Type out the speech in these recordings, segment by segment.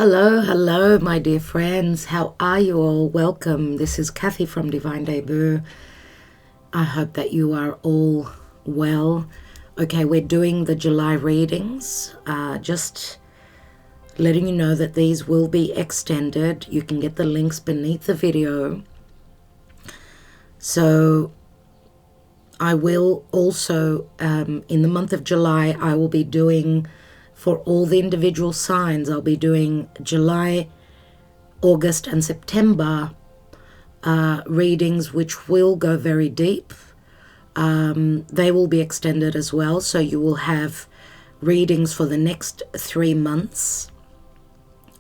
Hello, my dear friends. How are you all? Welcome. This is Kathy from Divine Debut. I hope that you are all well. Okay, we're doing the July readings. Just letting you know that these will be extended. You can get the links beneath the video. So I will also, in the month of July, I will be doing, for all the individual signs, I'll be doing July, August, and September readings, which will go very deep. They will be extended as well, so you will have readings for the next 3 months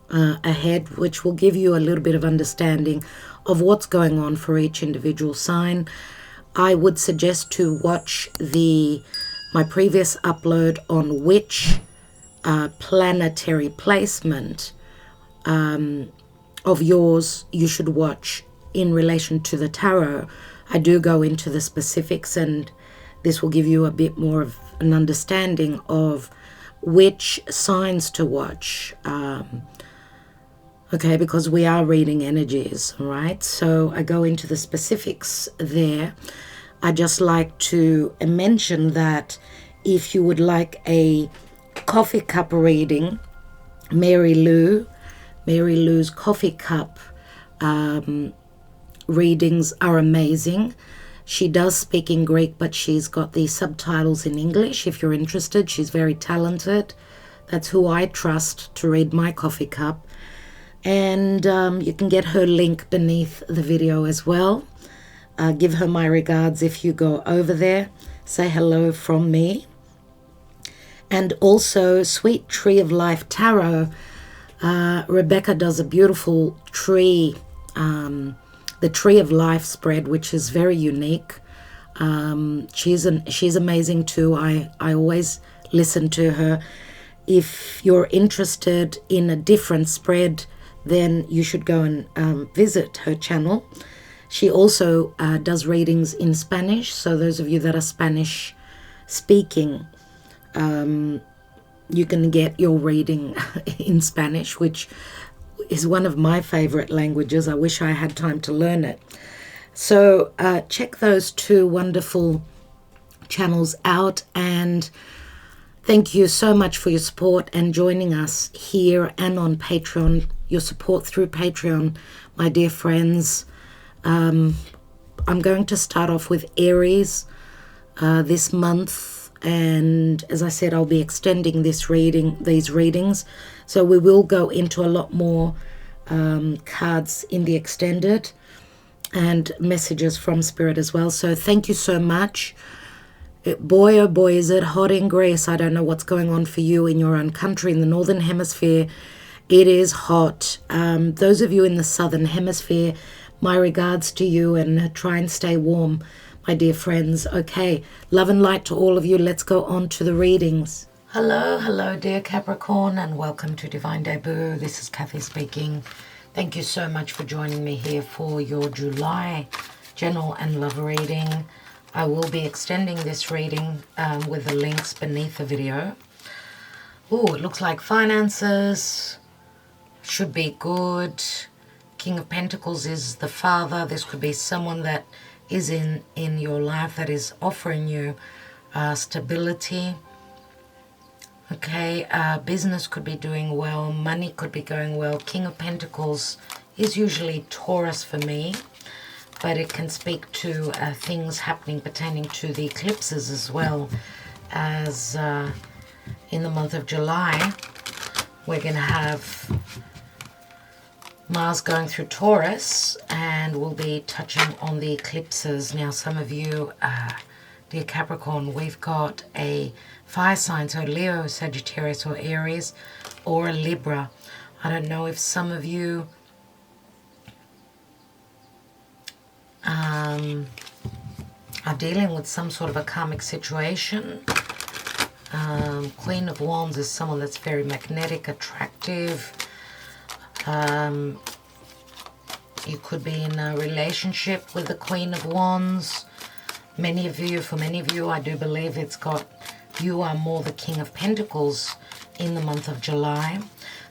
ahead, which will give you a little bit of understanding of what's going on for each individual sign. I would suggest to watch my previous upload on which planetary placement of yours you should watch in relation to the tarot. I do go into the specifics, and this will give you a bit more of an understanding of which signs to watch. Okay, because we are reading energies, right? So I go into the specifics there. I just like to mention that if you would like a coffee cup reading, Maryloo's Coffee Cup readings are amazing. She does speak in Greek, but she's got the subtitles in English. If you're interested, she's very talented. That's who I trust to read my coffee cup. And you can get her link beneath the video as well. Give her my regards if you go over there. Say hello from me. And also Sweet Tree of Life Tarot. Rebecca does a beautiful tree, the Tree of Life spread, which is very unique. She's amazing too. I always listen to her. If you're interested in a different spread, then you should go and visit her channel. She also does readings in Spanish, so those of you that are Spanish speaking, you can get your reading in Spanish, which is one of my favorite languages. I wish I had time to learn it. So check those two wonderful channels out, and thank you so much for your support and joining us here and on Patreon. Your support through Patreon, my dear friends. I'm going to start off with Aries this month, and as I said, I'll be extending these readings, so we will go into a lot more cards in the extended and messages from Spirit as well. So thank you so much. Boy, oh boy, is it hot in Greece. I don't know what's going on for you in your own country, in the Northern Hemisphere. It is hot. Those of you in the Southern Hemisphere, my regards to you, and try and stay warm, my dear friends. Okay, love and light to all of you. Let's go on to the readings. Hello, dear Capricorn, and welcome to Divine Debut. This is Kathy speaking. Thank you so much for joining me here for your July general and love reading. I will be extending this reading with the links beneath the video. Oh, it looks like finances should be good. King of Pentacles is the father. This could be someone that is in your life that is offering you stability. Okay, business could be doing well. Money could be going well. King of Pentacles is usually Taurus for me, but it can speak to things happening pertaining to the eclipses as well, as in the month of July we're going to have Mars going through Taurus, and we'll be touching on the eclipses. Now, some of you, dear Capricorn, we've got a fire sign, so Leo, Sagittarius, or Aries, or a Libra. I don't know if some of you are dealing with some sort of a karmic situation. Queen of Wands is someone that's very magnetic, attractive. You could be in a relationship with the Queen of Wands. For many of you, I do believe you are more the King of Pentacles in the month of July.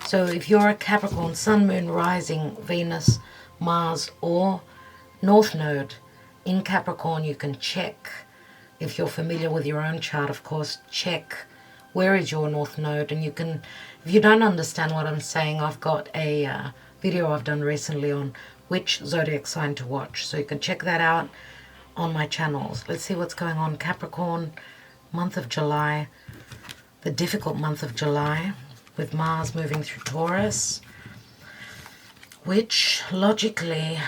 So if you're a Capricorn, Sun, Moon, Rising, Venus, Mars, or North Node in Capricorn, you can check, if you're familiar with your own chart, of course, check where is your North Node. And you can, if you don't understand what I'm saying, I've got a video I've done recently on which zodiac sign to watch. So you can check that out on my channels. Let's see what's going on. Capricorn, month of July, the difficult month of July, with Mars moving through Taurus, which logically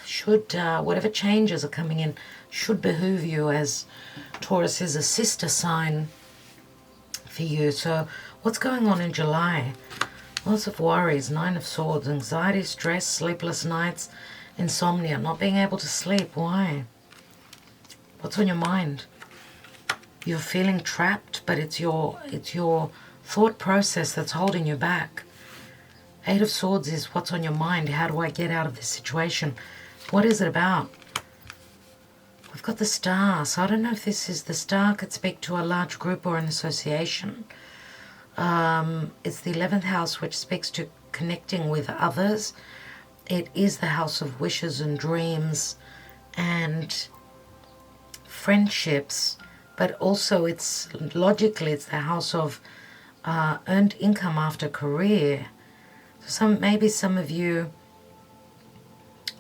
should, whatever changes are coming in, should behoove you, as Taurus is a sister sign for you. So what's going on in July? Lots of worries, Nine of Swords, anxiety, stress, sleepless nights, insomnia, not being able to sleep. Why? What's on your mind? You're feeling trapped, but it's your thought process that's holding you back. Eight of Swords is what's on your mind. How do I get out of this situation? What is it about? We've got the Star. So I don't know if this is the Star could speak to a large group or an association. It's the 11th house, which speaks to connecting with others. It is the house of wishes and dreams and friendships, but also it's logically it's the house of earned income after career. So maybe some of you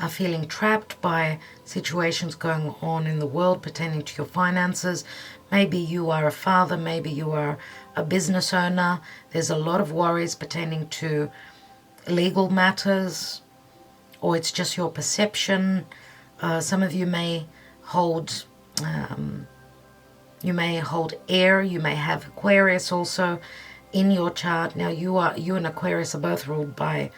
are feeling trapped by situations going on in the world pertaining to your finances. Maybe you are a father, maybe you are a business owner. There's a lot of worries pertaining to legal matters, or it's just your perception. Some of you may hold air, you may have Aquarius also in your chart. Now you and Aquarius are both ruled by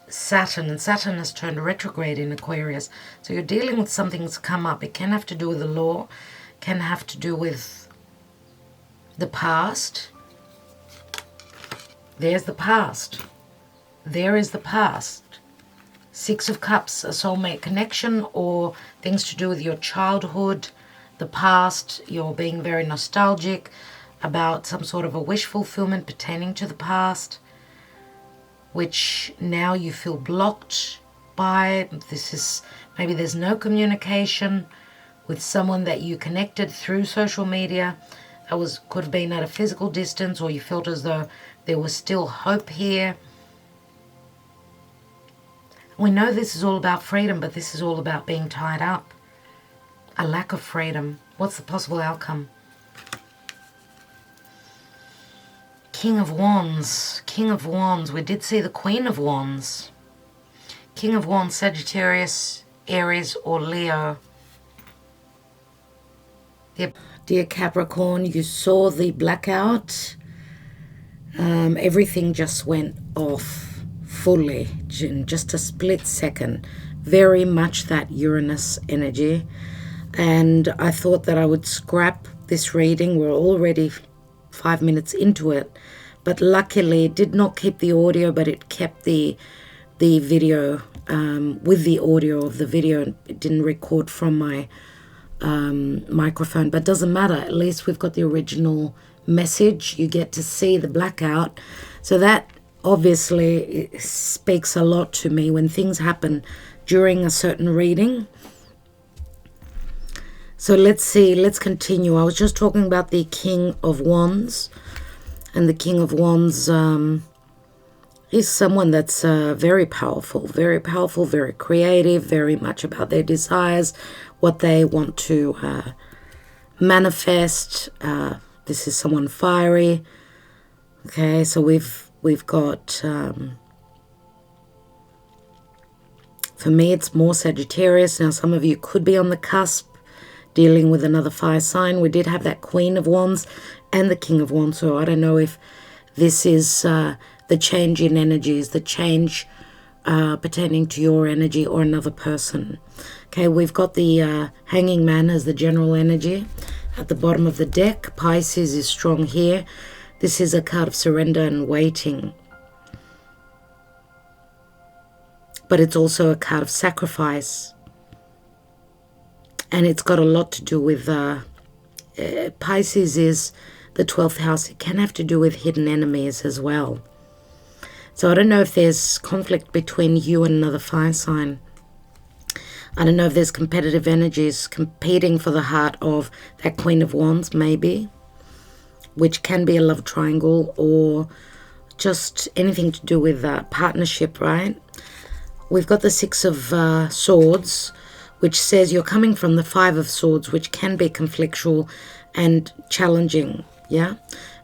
Saturn, and Saturn has turned retrograde in Aquarius. So you're dealing with something that's come up. It can have to do with the law, can have to do with the past. There's the past. There is the past. Six of Cups, a soulmate connection, or things to do with your childhood, the past. You're being very nostalgic about some sort of a wish fulfillment pertaining to the past, which now you feel blocked by. This is, maybe there's no communication with someone that you connected through social media. That could have been at a physical distance, or you felt as though there was still hope here. We know this is all about freedom, but this is all about being tied up. A lack of freedom. What's the possible outcome? King of Wands. King of Wands. We did see the Queen of Wands. King of Wands, Sagittarius, Aries, or Leo. Dear Capricorn, you saw the blackout. Everything just went off fully in just a split second. Very much that Uranus energy. And I thought that I would scrap this reading. We're already 5 minutes into it, but luckily it did not keep the audio, but it kept the video with the audio of the video. It didn't record from my microphone, but doesn't matter. At least we've got the original message. You get to see the blackout. So that obviously speaks a lot to me when things happen during a certain reading. So let's see, let's continue. I was just talking about the King of Wands, and the King of Wands is someone that's very powerful, very creative, very much about their desires, what they want to manifest. This is someone fiery. Okay, so we've got, for me, it's more Sagittarius. Now, some of you could be on the cusp, dealing with another fire sign. We did have that Queen of Wands and the King of Wands. So I don't know if this is the change in energies, the change pertaining to your energy or another person. Okay, we've got the Hanging Man as the general energy at the bottom of the deck. Pisces is strong here. This is a card of surrender and waiting. But it's also a card of sacrifice. And it's got a lot to do with, Pisces is the 12th house. It can have to do with hidden enemies as well. So I don't know if there's conflict between you and another fire sign. I don't know if there's competitive energies competing for the heart of that Queen of Wands, maybe, which can be a love triangle or just anything to do with partnership, right? We've got the Six of Swords, which says you're coming from the Five of Swords, which can be conflictual and challenging, yeah?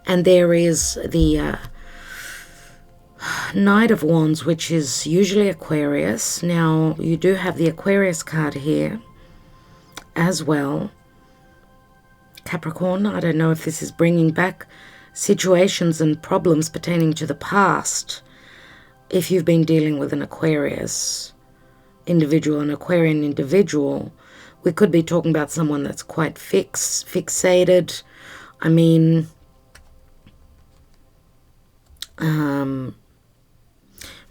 And there is the Knight of Wands, which is usually Aquarius. Now, you do have the Aquarius card here as well. Capricorn, I don't know if this is bringing back situations and problems pertaining to the past. If you've been dealing with an Aquarius individual, an Aquarian individual, we could be talking about someone that's quite fixated. I mean,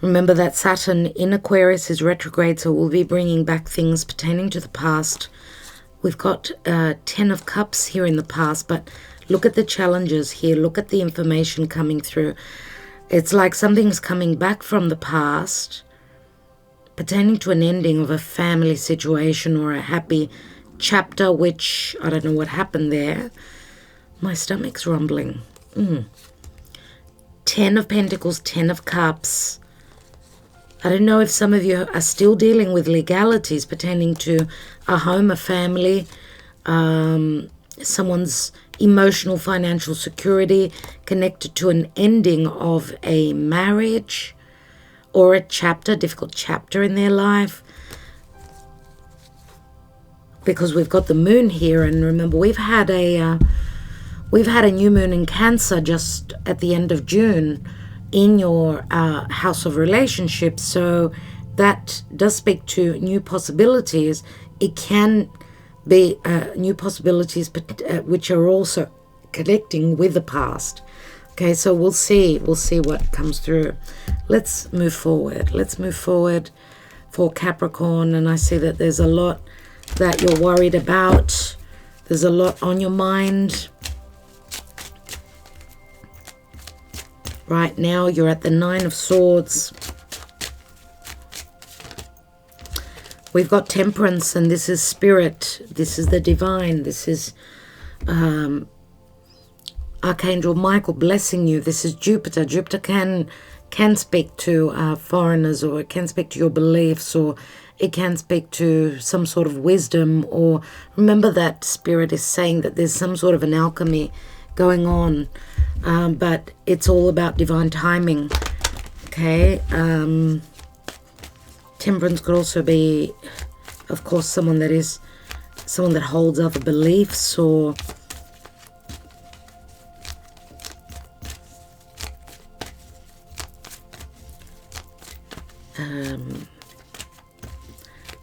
remember that Saturn in Aquarius is retrograde, so we'll be bringing back things pertaining to the past. We've got 10 of Cups here in the past, but look at the challenges here. Look at the information coming through. It's like something's coming back from the past pertaining to an ending of a family situation or a happy chapter, which I don't know what happened there. My stomach's rumbling. 10 of Pentacles, 10 of Cups. I don't know if some of you are still dealing with legalities pertaining to a home, a family, someone's emotional, financial security connected to an ending of a marriage or a chapter, difficult chapter in their life. Because we've got the moon here, and remember we've had a new moon in Cancer just at the end of June in your house of relationships, so that does speak to new possibilities. It can be new possibilities which are also connecting with the past. Okay, so we'll see what comes through. Let's move forward for Capricorn, and I see that there's a lot that you're worried about. There's a lot on your mind right now. You're at the Nine of Swords. We've got Temperance, and this is spirit. This is the divine. This is Archangel Michael blessing you. This is Jupiter. Jupiter can speak to foreigners, or it can speak to your beliefs, or it can speak to some sort of wisdom. Or remember that Spirit is saying that there's some sort of an alchemy going on, but it's all about divine timing. Okay. Temperance could also be, of course, someone that holds other beliefs, or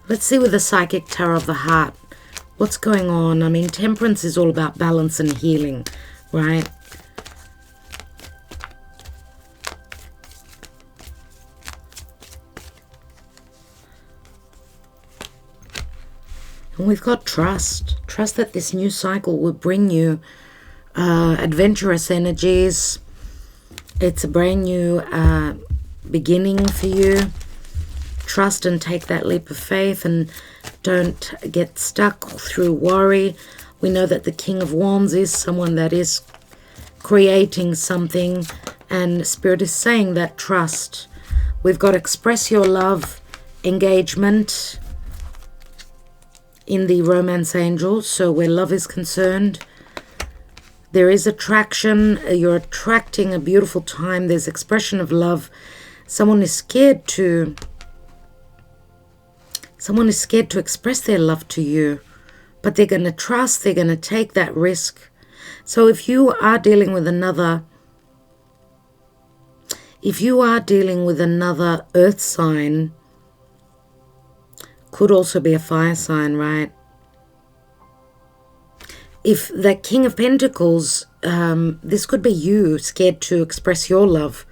let's see with the Psychic Tarot of the Heart, what's going on. I mean, Temperance is all about balance and healing, right? And we've got trust. Trust that this new cycle will bring you adventurous energies. It's a brand new beginning for you. Trust and take that leap of faith, and don't get stuck through worry. We know that the King of Wands is someone that is creating something, and Spirit is saying that trust. We've got express your love, engagement in the Romance Angel. So where love is concerned, there is attraction. You're attracting a beautiful time. There's expression of love. Someone is scared to express their love to you, but they're going to trust. They're going to take that risk. So if you are dealing with another earth sign, could also be a fire sign, right? If the King of Pentacles, this could be you scared to express your love,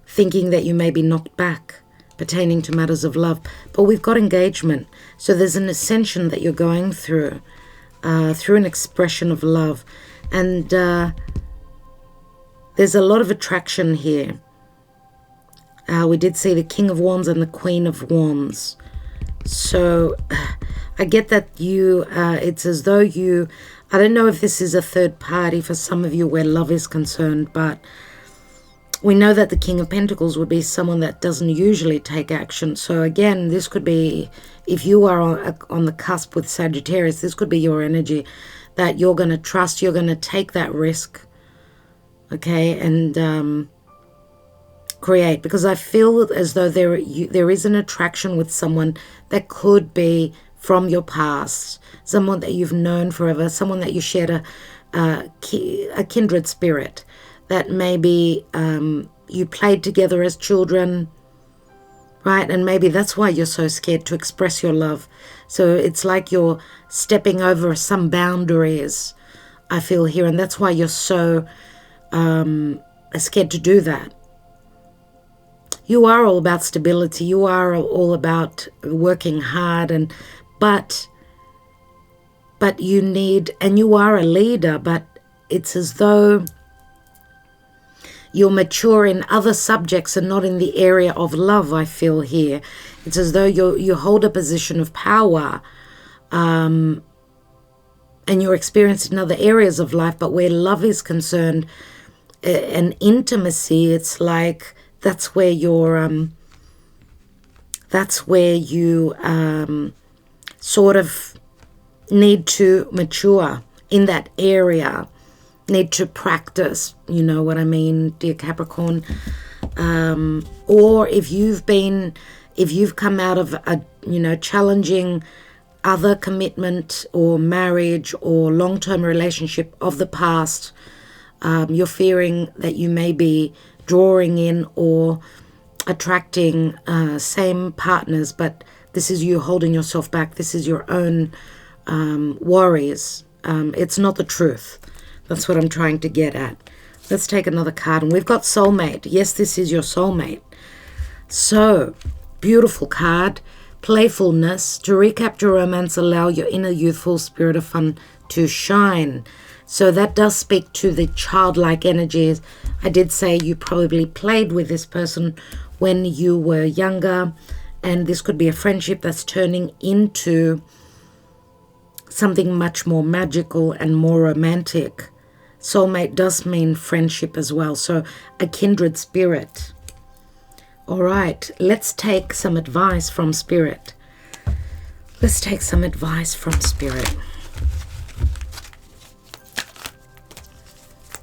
thinking that you may be knocked back pertaining to matters of love. But we've got engagement. So there's an ascension that you're going through an expression of love. And there's a lot of attraction here. We did see the King of Wands and the Queen of Wands. So I get that it's as though I don't know if this is a third party for some of you where love is concerned, but we know that the King of Pentacles would be someone that doesn't usually take action. So again, this could be, if you are on the cusp with Sagittarius, this could be your energy that you're going to trust, you're going to take that risk, okay, and create. Because I feel as though there is an attraction with someone that could be from your past, someone that you've known forever, someone that you shared a kindred spirit, that maybe you played together as children, right? And maybe that's why you're so scared to express your love. So it's like you're stepping over some boundaries, I feel here, and that's why you're so scared to do that. You are all about stability. You are all about working hard, but you need, and you are a leader, but it's as though you're mature in other subjects and not in the area of love, I feel here. It's as though you hold a position of power, and you're experienced in other areas of life, but where love is concerned, and intimacy, it's like that's where you sort of need to mature in that area, need to practice, you know what I mean, dear Capricorn. Or if you've come out of a challenging other commitment or marriage or long-term relationship of the past, you're fearing that you may be drawing in or attracting same partners, but this is you holding yourself back. This is your own worries. It's not the truth. That's what I'm trying to get at. Let's take another card, and we've got soulmate. Yes, this is your soulmate. So, beautiful card. Playfulness. To recapture romance, allow your inner youthful spirit of fun to shine. So that does speak to the childlike energies. I did say you probably played with this person when you were younger, and this could be a friendship that's turning into something much more magical and more romantic. Soulmate does mean friendship as well, so a kindred spirit. All right, let's take some advice from Spirit. Let's take some advice from Spirit.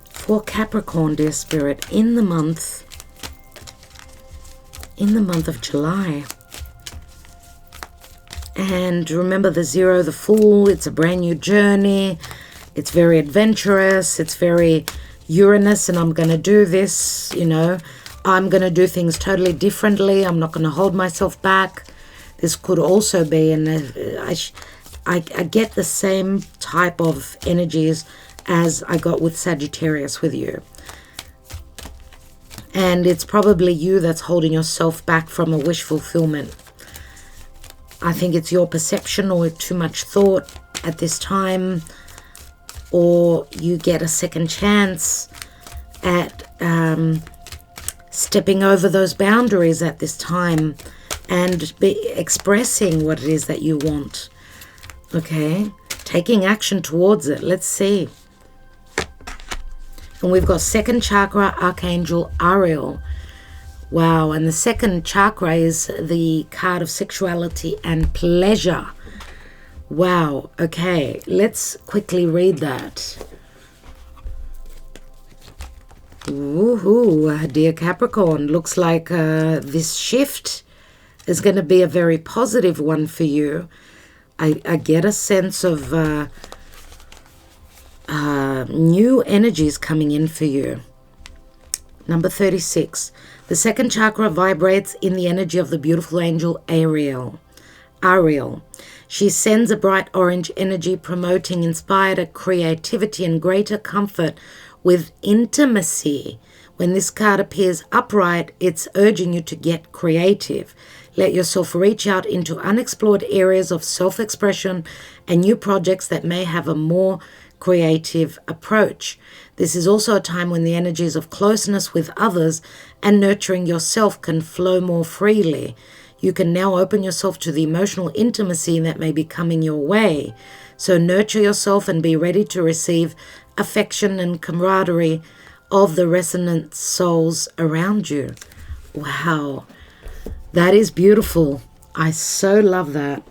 For Capricorn, dear Spirit, in the month of July. And remember the zero, the fool, it's a brand new journey. It's very adventurous. It's very Uranus, and I'm going to do this, I'm going to do things totally differently. I'm not going to hold myself back. This could also be, and I get the same type of energies as I got with Sagittarius with you. And it's probably you that's holding yourself back from a wish fulfillment. I think it's your perception or too much thought at this time, or you get a second chance at stepping over those boundaries at this time and expressing what it is that you want. Okay, taking action towards it. Let's see. And we've got second chakra, Archangel Ariel. Wow, and the second chakra is the card of sexuality and pleasure. Wow, okay, let's quickly read that. Woohoo, dear Capricorn, looks like this shift is going to be a very positive one for you. I get a sense of new energies coming in for you. Number 36. The second chakra vibrates in the energy of the beautiful angel Ariel. She sends a bright orange energy promoting inspired creativity and greater comfort with intimacy. When this card appears upright, it's urging you to get creative. Let yourself reach out into unexplored areas of self-expression and new projects that may have a more creative approach. This is also a time when the energies of closeness with others and nurturing yourself can flow more freely. You can now open yourself to the emotional intimacy that may be coming your way. So nurture yourself and be ready to receive affection and camaraderie of the resonant souls around you. Wow, that is beautiful. I so love that.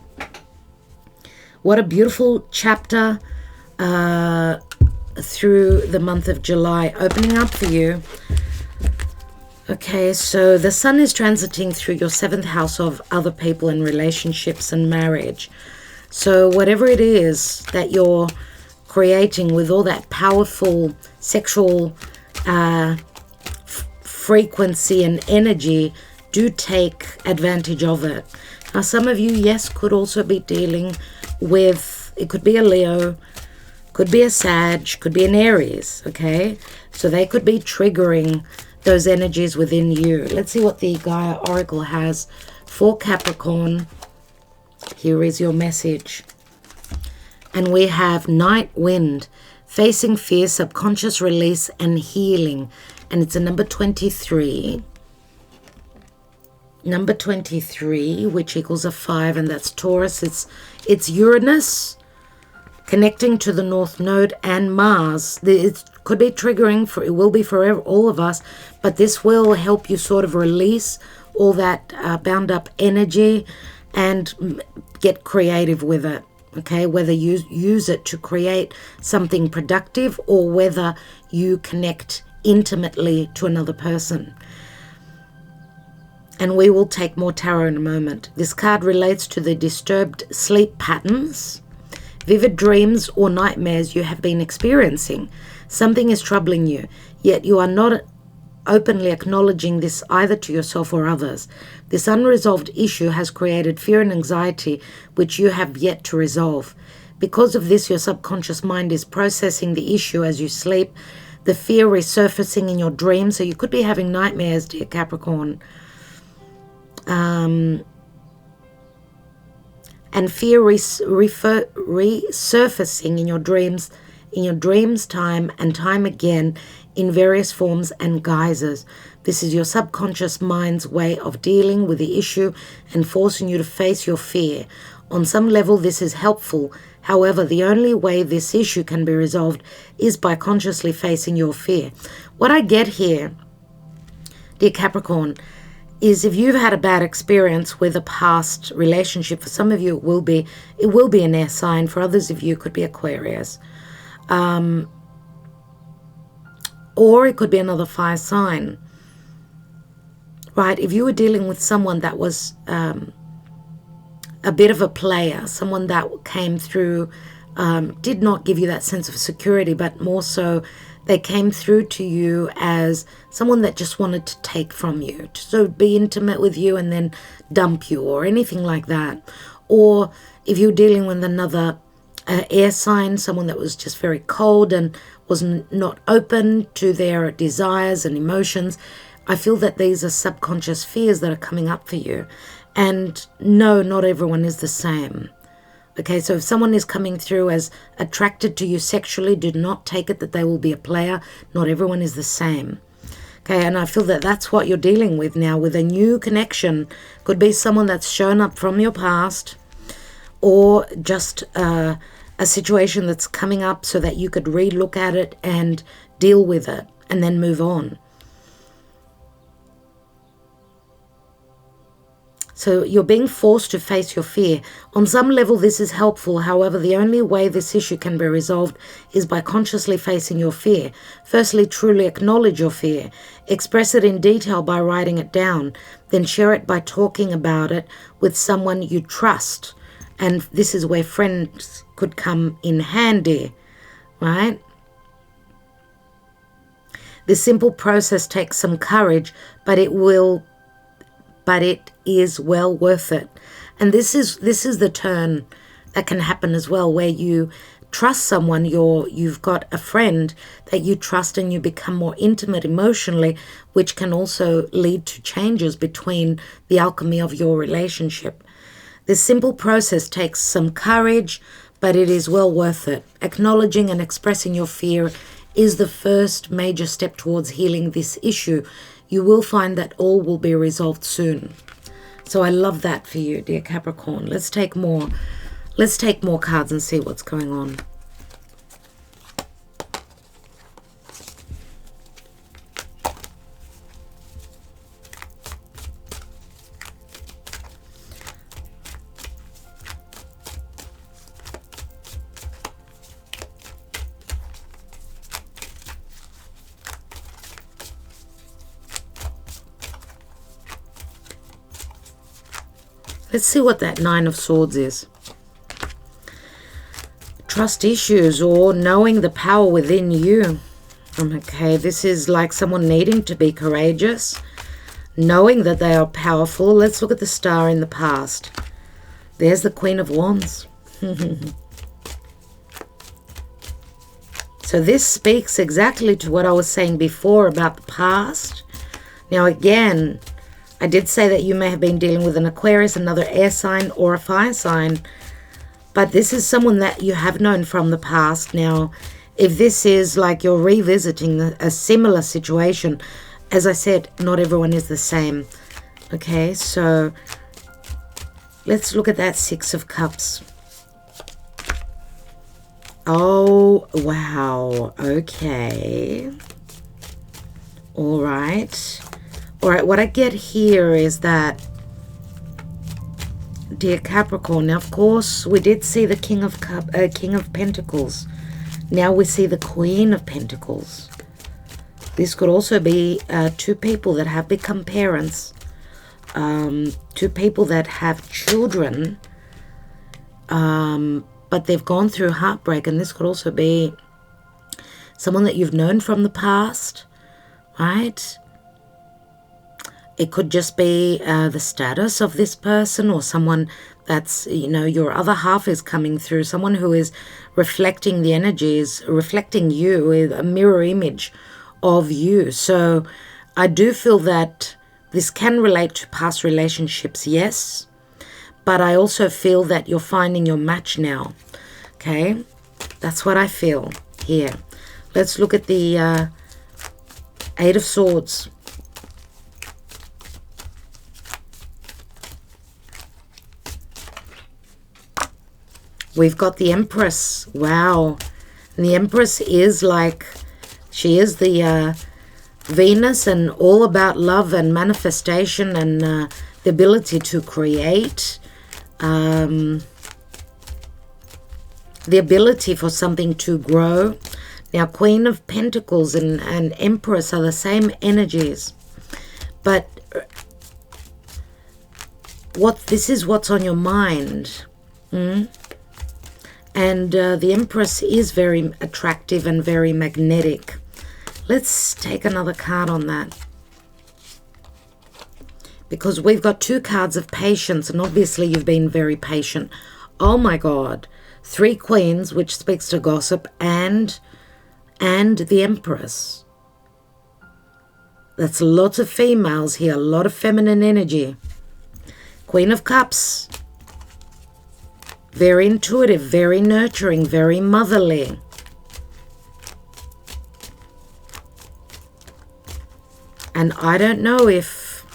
What a beautiful chapter through the month of July opening up for you. Okay, so the sun is transiting through your 7th house of other people and relationships and marriage. So whatever it is that you're creating with all that powerful sexual frequency and energy, do take advantage of it. Now, some of you, yes, could also be dealing with, it could be a Leo, could be a Sag, could be an Aries, okay? So they could be triggering those energies within you. Let's see what the Gaia Oracle has for Capricorn. Here is your message. And we have Night Wind, facing fear, subconscious release and healing. And it's a number 23. Number 23, which equals a 5, and that's Taurus. It's Uranus connecting to the North Node and Mars. It could be triggering, it will be for all of us, but this will help you sort of release all that bound up energy and get creative with it. Okay, whether you use it to create something productive or whether you connect intimately to another person. And we will take more tarot in a moment. This card relates to the disturbed sleep patterns, vivid dreams or nightmares you have been experiencing. Something is troubling you, yet you are not openly acknowledging this either to yourself or others. This unresolved issue has created fear and anxiety which you have yet to resolve. Because of this, your subconscious mind is processing the issue as you sleep, the fear resurfacing in your dreams. So you could be having nightmares, dear Capricorn. And fear resurfacing in your dreams time and time again in various forms and guises. This is your subconscious mind's way of dealing with the issue and forcing you to face your fear. On some level, this is helpful. However, the only way this issue can be resolved is by consciously facing your fear. What I get here, dear Capricorn, is if you've had a bad experience with a past relationship, for some of you it will be an air sign. For others of you, it could be Aquarius. Or it could be another fire sign. Right? If you were dealing with someone that was a bit of a player, someone that came through, did not give you that sense of security, but more so they came through to you as someone that just wanted to take from you, to sort of be intimate with you and then dump you or anything like that. Or if you're dealing with another air sign, someone that was just very cold and was not open to their desires and emotions, I feel that these are subconscious fears that are coming up for you. And no, not everyone is the same. Okay, so if someone is coming through as attracted to you sexually, do not take it that they will be a player. Not everyone is the same. Okay, and I feel that that's what you're dealing with now with a new connection. Could be someone that's shown up from your past, or just a situation that's coming up so that you could re-look at it and deal with it and then move on. So you're being forced to face your fear. On some level, this is helpful. However, the only way this issue can be resolved is by consciously facing your fear. Firstly, truly acknowledge your fear. Express it in detail by writing it down. Then share it by talking about it with someone you trust. And this is where friends could come in handy, right? This simple process takes some courage, but it is well worth it. And this is the turn that can happen as well, where you trust someone, you've got a friend that you trust and you become more intimate emotionally, which can also lead to changes between the alchemy of your relationship. This simple process takes some courage, but it is well worth it. Acknowledging and expressing your fear is the first major step towards healing this issue. You will find that all will be resolved soon. So I love that for you, dear Capricorn. Let's take more. Let's take more cards and see what's going on. Let's see what that Nine of Swords is. Trust issues or knowing the power within you. Okay, this is like someone needing to be courageous, knowing that they are powerful. Let's look at the Star in the past. There's the Queen of Wands. So this speaks exactly to what I was saying before about the past. Now again, I did say that you may have been dealing with an Aquarius, another air sign, or a fire sign. But this is someone that you have known from the past. Now, if this is like you're revisiting a similar situation, as I said, not everyone is the same. Okay, so let's look at that Six of Cups. Oh, wow. Okay. All right. All right, what I get here is that, dear Capricorn, now of course we did see the King of Pentacles. Now we see the Queen of Pentacles. This could also be two people that have become parents, two people that have children, but they've gone through heartbreak, and this could also be someone that you've known from the past, right? It could just be the status of this person, or someone that's, you know, your other half is coming through, someone who is reflecting the energies, reflecting you, a mirror image of you. So I do feel that this can relate to past relationships, yes, but I also feel that you're finding your match now. Okay, that's what I feel here. Let's look at the Eight of Swords. We've got the Empress. Wow. And the Empress is like, she is the Venus, and all about love and manifestation and the ability to create. The ability for something to grow. Now, Queen of Pentacles and Empress are the same energies. But this is what's on your mind. And the Empress is very attractive and very magnetic. Let's take another card on that. Because we've got two cards of patience, and obviously you've been very patient. Oh my God. Three Queens, which speaks to gossip, and the Empress. That's lots of females here, a lot of feminine energy. Queen of Cups. Very intuitive, very nurturing, very motherly. And I don't know if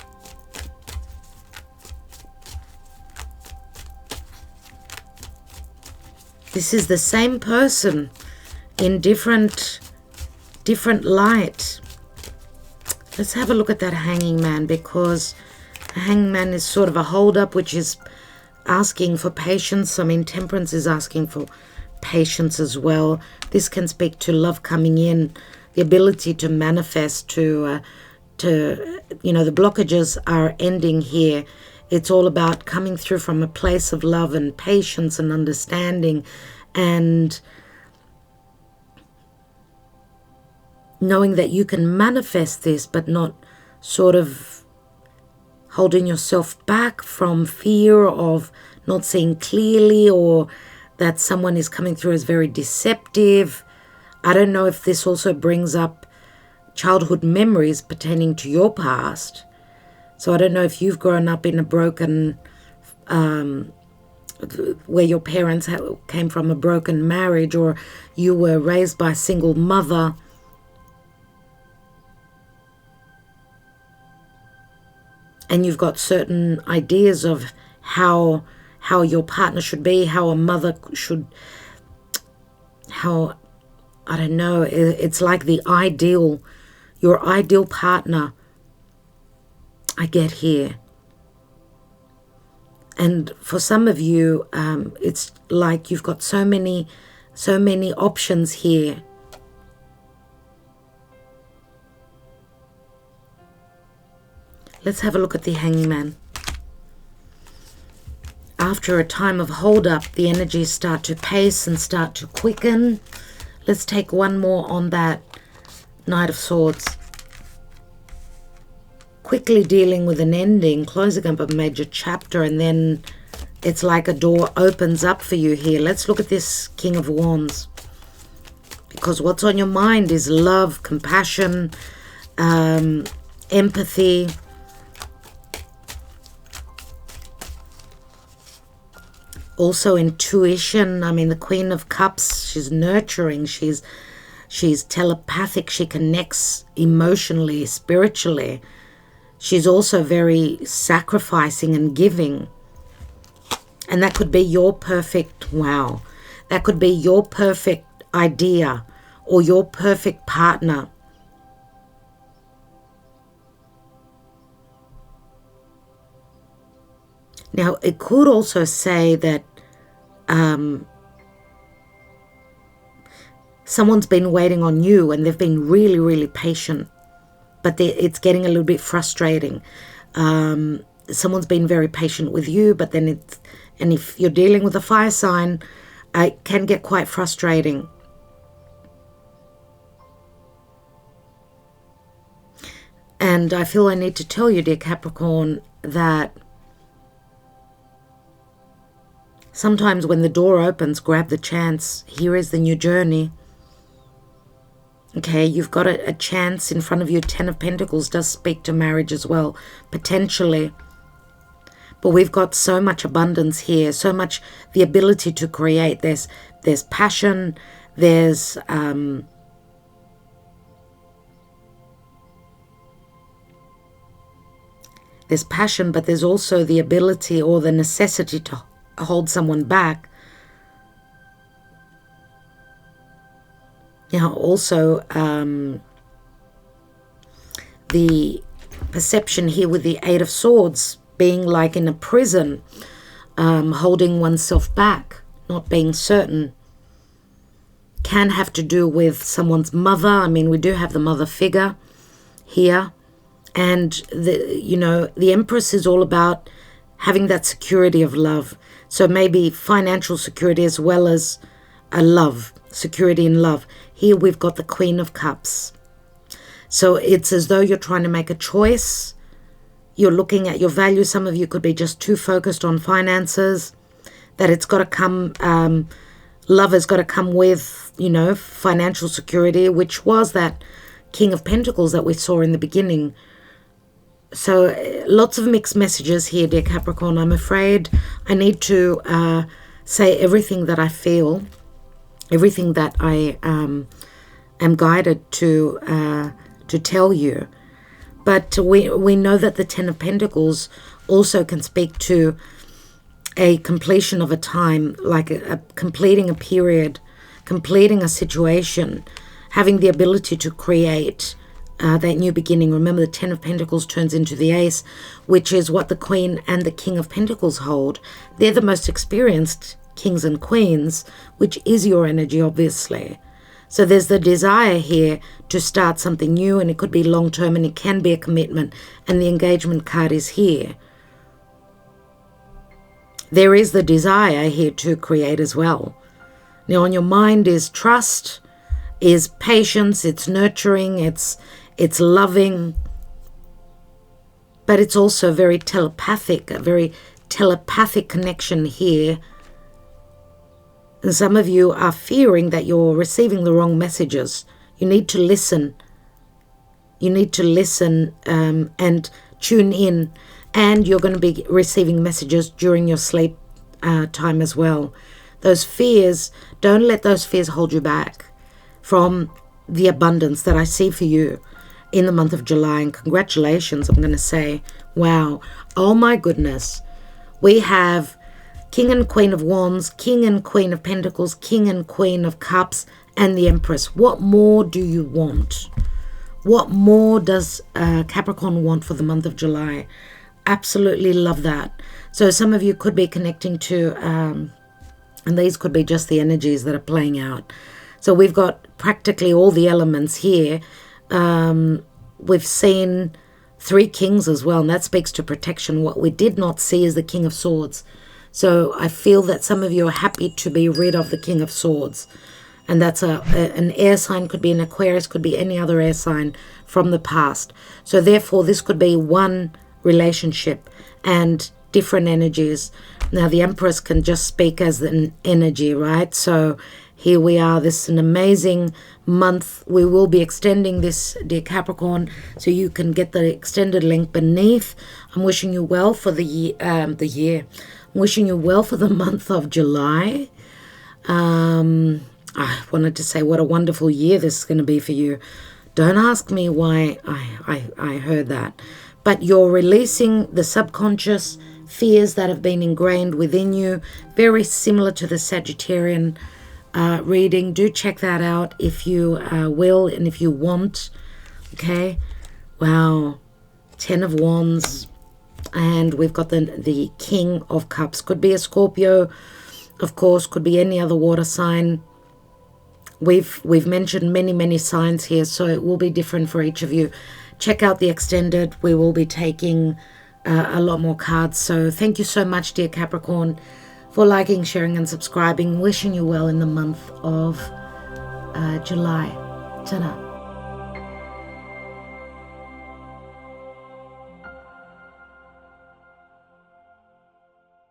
this is the same person in different light. Let's have a look at that Hanging Man, because a Hanging Man is sort of a hold-up, which is asking for patience. I mean, Temperance is asking for patience as well. This can speak to love coming in, the ability to manifest, to you know, the blockages are ending here. It's all about coming through from a place of love and patience and understanding, and knowing that you can manifest this, but not sort of holding yourself back from fear of not seeing clearly, or that someone is coming through as very deceptive. I don't know if this also brings up childhood memories pertaining to your past. So I don't know if you've grown up in a broken, where your parents came from a broken marriage, or you were raised by a single mother. and you've got certain ideas of how your partner should be, how a mother should, how, I don't know, it's like the ideal, your ideal partner I get here. And for some of you, it's like you've got so many options here. Let's have a look at the Hangman. After a time of hold up, the energies start to pace and start to quicken. Let's take one more on that Knight of Swords. Quickly dealing with an ending, closing up a major chapter, and then it's like a door opens up for you here. Let's look at this King of Wands. Because what's on your mind is love, compassion, empathy. Also intuition. I mean, the Queen of Cups, she's nurturing, she's telepathic, she connects emotionally, spiritually. She's also very sacrificing and giving. And that could be your perfect, wow, that could be your perfect idea or your perfect partner. Now, it could also say that someone's been waiting on you and they've been really, really patient, but it's getting a little bit frustrating. Someone's been very patient with you, but then and if you're dealing with a fire sign, it can get quite frustrating. And I feel I need to tell you, dear Capricorn, that sometimes when the door opens, grab the chance. Here is the new journey. Okay, you've got a chance in front of you. Ten of Pentacles does speak to marriage as well, potentially. But we've got so much abundance here, so much the ability to create. There's passion, there's passion, but there's also the ability or the necessity to hold someone back. Now, also, the perception here with the Eight of Swords being like in a prison, holding oneself back, not being certain, can have to do with someone's mother. I mean, we do have the mother figure here. And, the Empress is all about having that security of love. So maybe financial security as well as a love, security in love. Here we've got the Queen of Cups. So it's as though you're trying to make a choice. You're looking at your values. Some of you could be just too focused on finances, that it's got to come, love has got to come with, financial security, which was that King of Pentacles that we saw in the beginning. So lots of mixed messages here, dear Capricorn. I'm afraid I need to say everything that I feel, everything that I am guided to tell you. But we know that the Ten of Pentacles also can speak to a completion of a time, like completing a period, completing a situation, having the ability to create that new beginning. Remember, the Ten of Pentacles turns into the Ace, which is what the Queen and the King of Pentacles hold. They're the most experienced kings and queens, which is your energy, obviously. So there's the desire here to start something new, and it could be long-term, and it can be a commitment, and the Engagement card is here. There is the desire here to create as well. Now, on your mind is trust, is patience, it's nurturing, it's loving, but it's also very telepathic, a very telepathic connection here. And some of you are fearing that you're receiving the wrong messages. You need to listen. You need to listen and tune in. And you're going to be receiving messages during your sleep time as well. Those fears, don't let those fears hold you back from the abundance that I see for you. in the month of July. And congratulations, I'm going to say. Wow. Oh my goodness. We have King and Queen of Wands, King and Queen of Pentacles, King and Queen of Cups, and the Empress. What more do you want? What more does Capricorn want for the month of July? Absolutely love that. So some of you could be connecting to, and these could be just the energies that are playing out. So we've got practically all the elements here. We've seen 3 kings as well, and that speaks to protection. What we did not see is the King of Swords. So I feel that some of you are happy to be rid of the King of Swords. And that's an air sign, could be an Aquarius, could be any other air sign from the past. So therefore, this could be one relationship and different energies. Now, the Empress can just speak as an energy, right? So here we are. This is an amazing month. We will be extending this, dear Capricorn, so you can get the extended link beneath. I'm wishing you well for the year. I'm wishing you well for the month of July. I wanted to say what a wonderful year this is going to be for you. Don't ask me why I heard that. But you're releasing the subconscious fears that have been ingrained within you, very similar to the Sagittarian reading. Do check that out if you will and if you want. Okay. Wow. 10 of Wands. And we've got the King of Cups. Could be a Scorpio, of course. Could be any other water sign. We've mentioned many signs here, so it will be different for each of you. Check out the extended. We will be taking a lot more cards. So thank you so much, dear Capricorn, for liking, sharing, and subscribing. Wishing you well in the month of July. Ta-da.